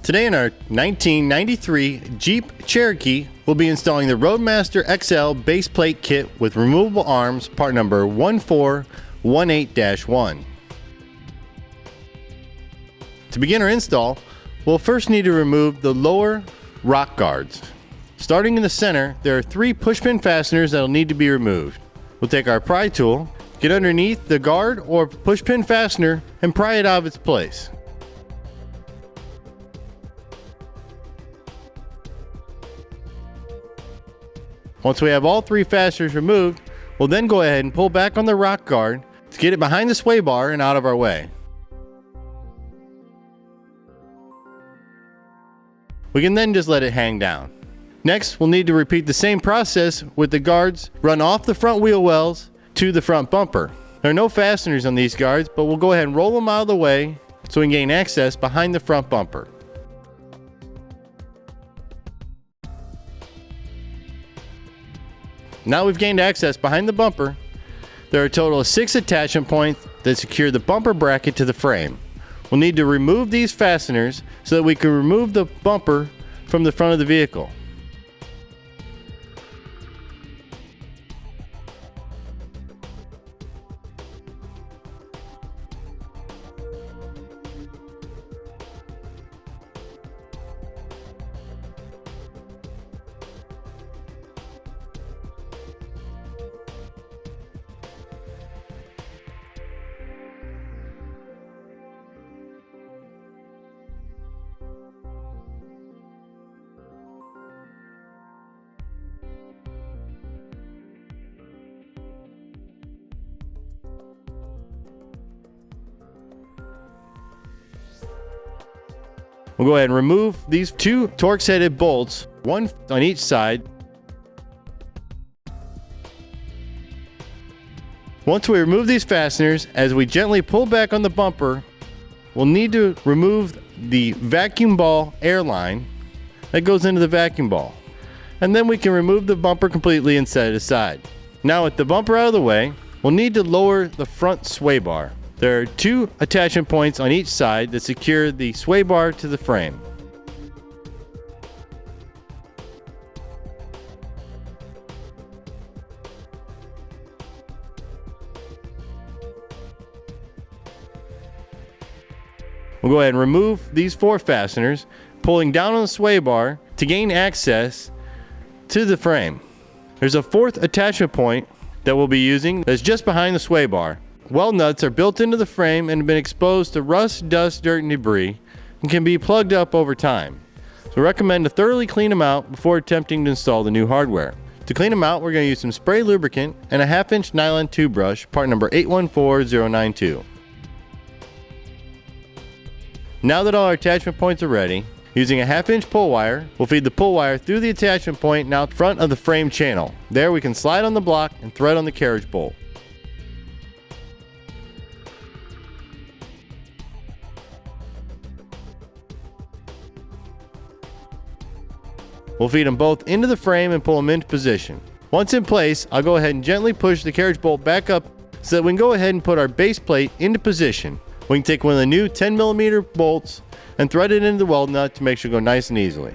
Today in our 1993 Jeep Cherokee, we'll be installing the Roadmaster XL base plate kit with removable arms, part number 1418-1. To begin our install, we'll first need to remove the lower rock guards. Starting in the center, there are 3 pushpin fasteners that will need to be removed. We'll take our pry tool, get underneath the guard or pushpin fastener, and pry it out of its place. Once we have all 3 fasteners removed, we'll then go ahead and pull back on the rock guard to get it behind the sway bar and out of our way. We can then just let it hang down. Next, we'll need to repeat the same process with the guards run off the front wheel wells to the front bumper. There are no fasteners on these guards, but we'll go ahead and roll them out of the way so we can gain access behind the front bumper. Now we've gained access behind the bumper, there are a total of 6 attachment points that secure the bumper bracket to the frame. We'll need to remove these fasteners so that we can remove the bumper from the front of the vehicle. We'll go ahead and remove these 2 Torx-headed bolts, 1 on each side. Once we remove these fasteners, as we gently pull back on the bumper, we'll need to remove the vacuum ball air line that goes into the vacuum ball. And then we can remove the bumper completely and set it aside. Now with the bumper out of the way, we'll need to lower the front sway bar. There are 2 attachment points on each side that secure the sway bar to the frame. We'll go ahead and remove these 4 fasteners, pulling down on the sway bar to gain access to the frame. There's a 4th attachment point that we'll be using that's just behind the sway bar. Weld nuts are built into the frame and have been exposed to rust, dust, dirt, and debris and can be plugged up over time. So we recommend to thoroughly clean them out before attempting to install the new hardware. To clean them out, we're going to use some spray lubricant and a 1/2-inch nylon tube brush, part number 814092. Now that all our attachment points are ready, using a 1/2-inch pull wire, we'll feed the pull wire through the attachment point and out front of the frame channel. There we can slide on the block and thread on the carriage bolt. We'll feed them both into the frame and pull them into position. Once in place, I'll go ahead and gently push the carriage bolt back up so that we can go ahead and put our base plate into position. We can take one of the new 10mm bolts and thread it into the weld nut to make sure it goes nice and easily.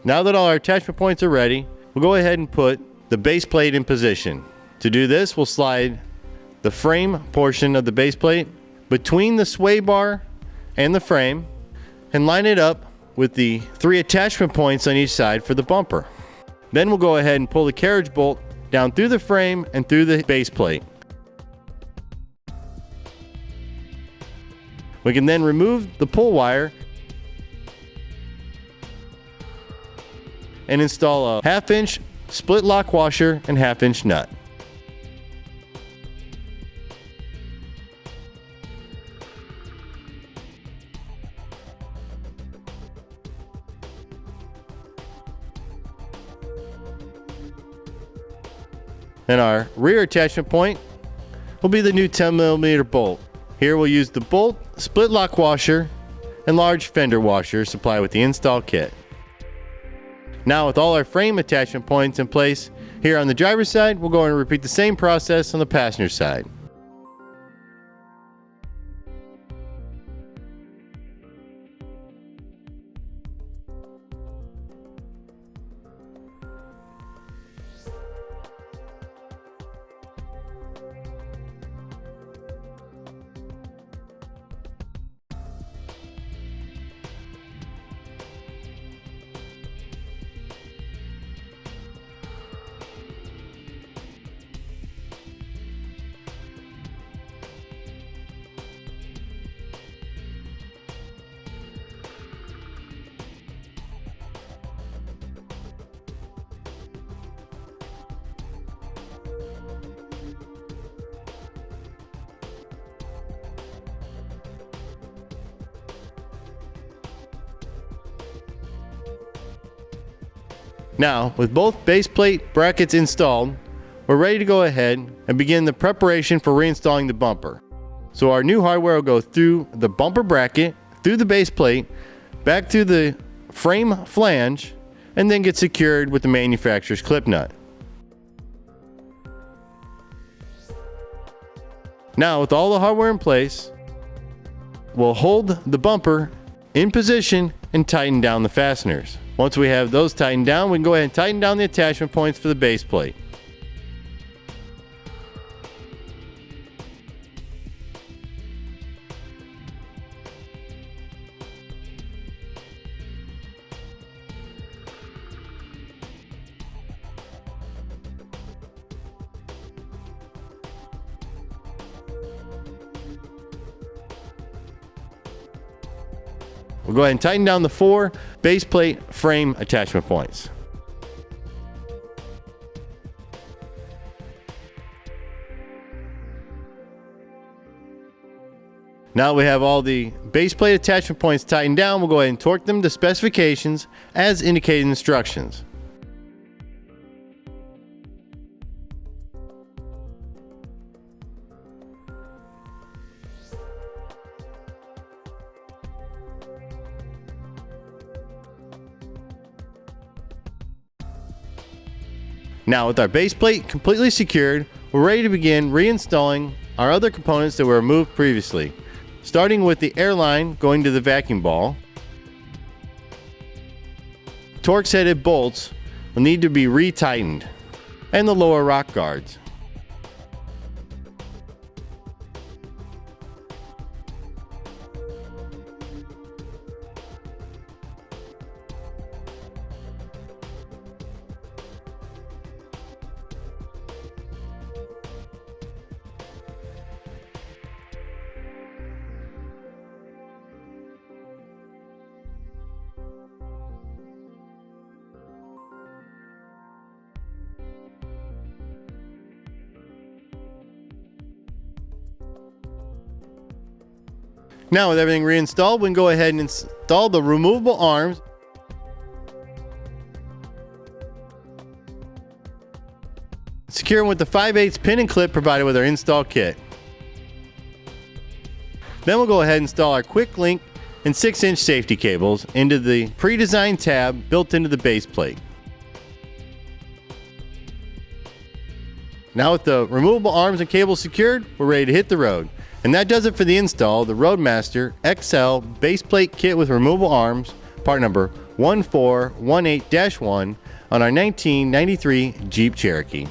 Now that all our attachment points are ready, we'll go ahead and put the base plate in position. To do this, we'll slide the frame portion of the base plate between the sway bar and the frame and line it up with the 3 attachment points on each side for the bumper. Then we'll go ahead and pull the carriage bolt down through the frame and through the base plate. We can then remove the pull wire and install a 1/2-inch split lock washer and 1/2-inch nut. And our rear attachment point will be the new 10mm bolt. Here we'll use the bolt, split lock washer, and large fender washer supplied with the install kit. Now with all our frame attachment points in place, here on the driver's side, we'll go and repeat the same process on the passenger side. Now, with both base plate brackets installed, we're ready to go ahead and begin the preparation for reinstalling the bumper. So our new hardware will go through the bumper bracket, through the base plate, back through the frame flange, and then get secured with the manufacturer's clip nut. Now, with all the hardware in place, we'll hold the bumper in position and tighten down the fasteners. Once we have those tightened down, we can go ahead and tighten down the attachment points for the base plate. We'll go ahead and tighten down the 4 base plate frame attachment points. Now we have all the base plate attachment points tightened down, we'll go ahead and torque them to specifications as indicated in instructions. Now with our base plate completely secured, we're ready to begin reinstalling our other components that were removed previously. Starting with the airline going to the vacuum ball. Torx headed bolts will need to be retightened, and the lower rock guards. Now with everything reinstalled, we can go ahead and install the removable arms. Secure them with the 5/8 pin and clip provided with our install kit. Then we'll go ahead and install our quick link and 6-inch safety cables into the pre-designed tab built into the base plate. Now with the removable arms and cables secured, we're ready to hit the road. And that does it for the install of the Roadmaster XL base plate kit with removable arms, part number 1418-1 on our 1993 Jeep Cherokee.